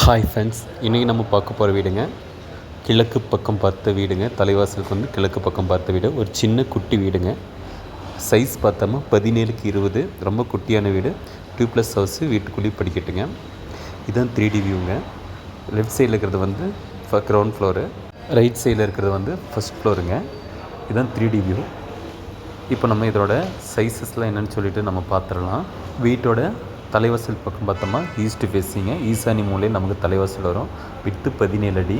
Hi friends, இன்றைக்கி நம்ம பார்க்க போகிற வீடுங்க கிழக்கு பக்கம் பார்த்த வீடுங்க. தலைவாசலுக்கு வந்து கிழக்கு பக்கம் பார்த்த வீடு. ஒரு சின்ன குட்டி வீடுங்க. சைஸ் பார்த்தோமா 17x20, ரொம்ப குட்டியான வீடு. 2+ ஹவுஸு, வீட்டுக்குள்ளேயே படிக்கட்டுங்க. இதுதான் 3D வியூங்க. லெஃப்ட் சைடில் இருக்கிறது வந்து கிரவுண்ட் ஃப்ளோரு, ரைட் சைடில் இருக்கிறது வந்து ஃபஸ்ட் ஃப்ளோருங்க. இதுதான் 3D வியூ. இப்போ நம்ம இதோட சைஸஸ்லாம் என்னென்னு சொல்லிவிட்டு நம்ம பார்த்துடலாம். வீட்டோட தலைவாசல் பக்கம் பார்த்தோம்னா ஈஸ்ட் ஃபேஸிங்க. ஈசானி மூலையில் நமக்கு தலைவாசல் வரும். வித்து 17 அடி,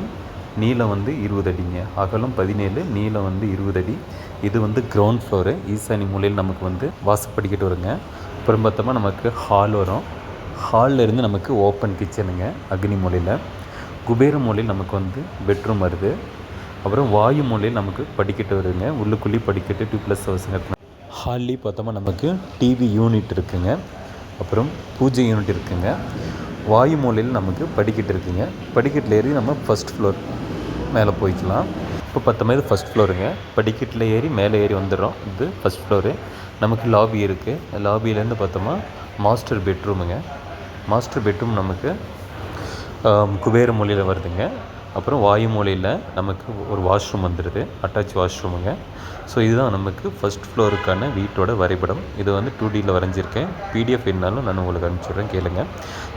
நீளம் வந்து 20 அடிங்க. அகலம் 17, நீளம் வந்து 20 அடி. இது வந்து கிரவுண்ட் ஃப்ளோரு. ஈசானி மூலையில் நமக்கு வந்து வாசப்படிக்கிட்டு வருங்க. அப்புறம் பார்த்தோம்னா நமக்கு ஹால் வரும். ஹாலில் இருந்து நமக்கு ஓப்பன் கிச்சனுங்க. அக்னி மூலையில், குபேர மூலையில் நமக்கு வந்து பெட்ரூம் வருது. அப்புறம் வாயு மூலையில் நமக்கு படிக்கட்டு வருதுங்க. உள்ளுக்குள்ளேயே படிக்கட்டு 2+ ஹவுஸுங்க. ஹால்லேயே பார்த்தோம்னா நமக்கு டிவி யூனிட் இருக்குங்க. அப்புறம் பூஜை யூனிட் இருக்குங்க. வாயு மூலையில் நமக்கு படிக்கட்டு இருக்குங்க. படிக்கட்டில் ஏறி நம்ம ஃபஸ்ட் ஃப்ளோர் மேலே போய்க்கலாம். இப்போ பார்த்தோம்னா இது ஃபஸ்ட் ஃப்ளோருங்க. படிக்கட்டில் ஏறி மேலே ஏறி வந்துடுறோம். இது ஃபஸ்ட் ஃப்ளோரு. நமக்கு லாபி இருக்குது. லாபியிலேருந்து பார்த்தோம்னா மாஸ்டர் பெட்ரூமுங்க. மாஸ்டர் பெட்ரூம் நமக்கு குபேர மூலையில் வருதுங்க. அப்புறம் வாயு மூலையில் நமக்கு ஒரு வாஷ்ரூம் வந்துடுது, அட்டாச் வாஷ்ரூமுங்க. ஸோ இதுதான் நமக்கு ஃபஸ்ட் ஃப்ளோருக்கான வீட்டோட வரைபடம். இது வந்து 2Dயில் வரைஞ்சிருக்கேன். PDF இருந்தாலும் நான் உங்களுக்கு அனுப்பிச்சிடுறேன், கேளுங்க.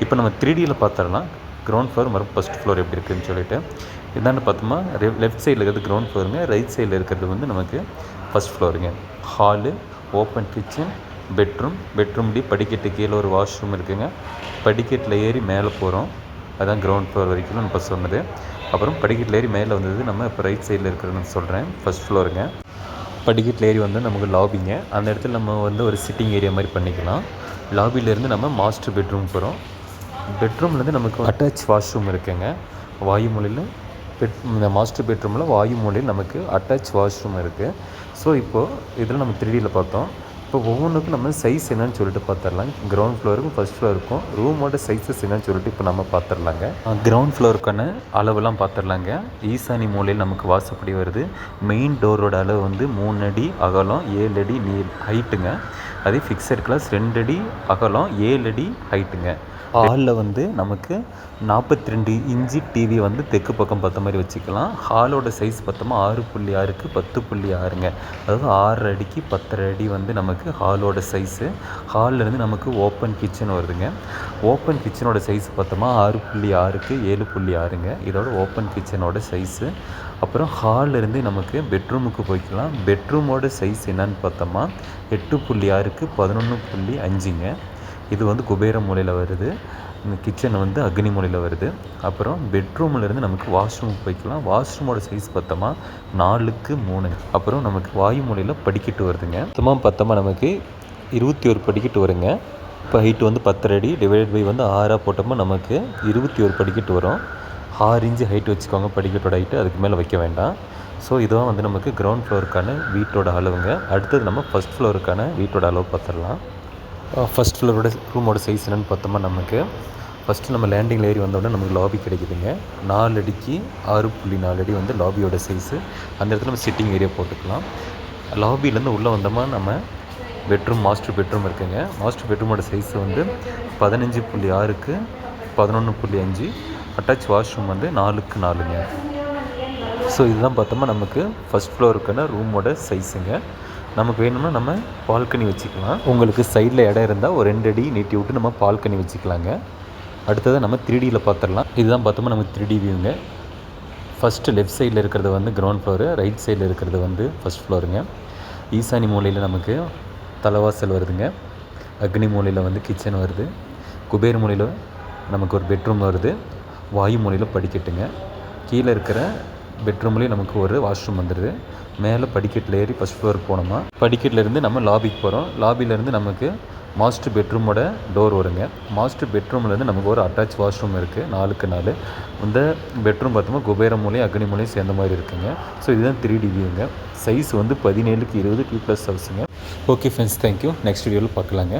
இப்போ நம்ம 3Dயில் பார்த்துடலாம். கிரவுண்ட் ஃப்ளோர் மறுபடியும் ஃபஸ்ட் ஃப்ளோர் எப்படி இருக்குதுன்னு சொல்லிட்டு. இதாண்டு பார்த்தோம்னா லெஃப்ட் சைடில் இருக்கிறது கிரவுண்ட் ஃப்ளோருங்க. ரைட் சைடில் இருக்கிறது வந்து நமக்கு ஃபஸ்ட் ஃப்ளோருங்க. ஹாலு, ஓப்பன் கிச்சன், பெட்ரூம்லேயே படிக்கட்டு கீழே ஒரு வாஷ்ரூம் இருக்குதுங்க. படிக்கட்டில் ஏறி மேலே போகிறோம். அதுதான் கிரவுண்ட் ஃப்ளோர் வரைக்கும் நம்ம இப்போ சொன்னது. அப்புறம் படிக்கட்டில் ஏறி மேலே வந்தது நம்ம இப்போ ரைட் சைடில் இருக்கிறதுன்னு சொல்கிறேன், ஃபஸ்ட் ஃப்ளோருங்க. படிக்கட்டில் ஏறி வந்து நமக்கு லாபிங்க. அந்த இடத்துல நம்ம வந்து ஒரு சிட்டிங் ஏரியா மாதிரி பண்ணிக்கலாம். லாபியிலேருந்து நம்ம மாஸ்டர் பெட்ரூம் போகிறோம். பெட்ரூம்லேருந்து நமக்கு அட்டாச் வாஷ்ரூம் இருக்குங்க. வாயு மூலையில் இந்த மாஸ்டர் பெட்ரூமில் வாயு மூலையில் நமக்கு அட்டாச் வாஷ்ரூம் இருக்குது. ஸோ இப்போது இதில் நம்ம 3Dயில் பார்த்தோம். இப்போ ஒவ்வொன்றுக்கும் நம்ம சைஸ் என்னன்னு சொல்லிட்டு பார்த்துடலாம். கிரவுண்ட் ஃப்ளோருக்கும் ஃபஸ்ட் ஃப்ளோருக்கும் ரூமோட சைஸஸ் என்னன்னு சொல்லிட்டு இப்போ நம்ம பார்த்துடலாங்க. கிரவுண்ட் ஃப்ளோருக்கான அளவெல்லாம் பார்த்துடலாங்க. ஈசானி மூலையில் நமக்கு வாசப்படி வருது. மெயின் டோரோட அளவு வந்து 3 அடி அகலம், 7 அடி ஹைட்டுங்க. அதே ஃபிக்ஸட் கிளாஸ் 2 அடி அகலம், 7 அடி ஹைட்டுங்க. ஹாலில் வந்து நமக்கு 42 இன்ச்சு டிவி வந்து தெற்கு பக்கம் பார்த்த மாதிரி வச்சுக்கலாம். ஹாலோட சைஸ் பார்த்தோமா 6.6க்கு 10.6ங்க. அதாவது 6 அடிக்கு 10 அடி வந்து நமக்கு ஹாலோட சைஸு. ஹாலிலேருந்து நமக்கு ஓப்பன் கிச்சன் வருதுங்க. ஓப்பன் கிச்சனோட சைஸ் பார்த்தோமா 6.6க்கு 7.6ங்க. இதோட ஓப்பன் கிச்சனோட சைஸு. அப்புறம் ஹாலிலேருந்து நமக்கு பெட்ரூமுக்கு போய்க்கலாம். பெட்ரூமோட சைஸ் என்னன்னு பார்த்தோமா 8.6க்கு 11.5ங்க. இது வந்து குபேர மூலையில் வருது. இந்த கிச்சன் வந்து அக்னி மூலையில் வருது. அப்புறம் பெட்ரூம்லேருந்து நமக்கு வாஷ்ரூமுக்கு போய்க்கலாம். வாஷ்ரூமோட சைஸ் பார்த்தோமா 4க்கு 3. அப்புறம் நமக்கு வாயு மூலையில் படிக்கட்டு வருதுங்க. மொத்தமாக பார்த்தோமா நமக்கு 21 படிக்கட்டு வருங்க. இப்போ ஹைட்டு வந்து 10 அடி டிவைட் பை வந்து 6 போட்டோமா நமக்கு 21 படிக்கட்டு வரும். 6 இன்ச்சு ஹைட்டு வச்சுக்கோங்க படிக்கட்டோட ஹைட்டு, அதுக்கு மேலே வைக்க வேண்டாம். ஸோ இதுதான் வந்து நமக்கு கிரவுண்ட் ஃப்ளோருக்கான வீட்டோட அளவுங்க. அடுத்தது நம்ம ஃபஸ்ட் ஃப்ளோருக்கான வீட்டோட அளவு பார்த்துடலாம். ஃபஸ்ட் ஃப்ளோரோட ரூமோட சைஸ் என்னென்னு பார்த்தோம்னா நமக்கு ஃபஸ்ட்டு நம்ம லேண்டிங்கில் ஏறி வந்தோடனே நமக்கு லாபி கிடைக்குதுங்க. 4 அடிக்கு 6.4 அடி வந்து லாபியோட சைஸு. அந்த இடத்துல நம்ம சிட்டிங் ஏரியா போட்டுக்கலாம். லாபியிலேருந்து உள்ளே வந்தோமா நம்ம பெட்ரூம், மாஸ்டர் பெட்ரூம் இருக்குங்க. மாஸ்டர் பெட்ரூமோட சைஸ் வந்து 15.6க்கு 11.5. அட்டாச் வாஷ்ரூம் வந்து 4க்கு 4ங்க. ஸோ இதுதான் பார்த்தோமா நமக்கு ஃபஸ்ட் ஃப்ளோருக்கான ரூமோட சைஸுங்க. நமக்கு வேணும்னா நம்ம பால்கனி வச்சுக்கலாம். உங்களுக்கு சைடில் இடம் இருந்தால் ஒரு 2 அடி நீட்டி விட்டு நம்ம பால்கனி வச்சுக்கலாங்க. அடுத்தது நம்ம 3Dயில் பார்த்துடலாம். இதுதான் பார்த்தோமா நமக்கு 3D வியூங்க. ஃபஸ்ட்டு லெஃப்ட் சைடில் இருக்கிறது வந்து கிரவுண்ட் ஃப்ளோரு, ரைட் சைடில் இருக்கிறது வந்து ஃபஸ்ட் ஃப்ளோருங்க. ஈசானி மூலையில் நமக்கு தலைவாசல் வருதுங்க. அக்னி மூலையில் வந்து கிச்சன் வருது. குபேர மூலையில் நமக்கு ஒரு பெட்ரூம் வருது. வாயு மூலையில் படிக்கட்டுங்க. கீழே இருக்கிற பெட்ரூம்லேயும் நமக்கு ஒரு வாஷ்ரூம் வந்துடுது. மேலே படிக்கட்டில் ஏறி ஃபஸ்ட் ஃப்ளோருக்கு போனோமா படிக்கட்டிலேருந்து நம்ம லாபிக்கு போகிறோம். லாபியிலேருந்து நமக்கு மாஸ்டர் பெட்ரூமோட டோர் வருங்க. மாஸ்டர் பெட்ரூம்லேருந்து நமக்கு ஒரு அட்டாச் வாஷ்ரூம் இருக்குது 4க்கு 4. இந்த பெட்ரூம் பார்த்தோமா குபேர மூலையும் அக்னி மூலையும் சேர்ந்த மாதிரி இருக்குங்க. ஸோ இதுதான் 3D வியூங்க. சைஸ் வந்து 17x20 2+ ஹவுஸுங்க. Okay friends, thank you. நெக்ஸ்ட் வீடியோவில் பார்க்கலாங்க.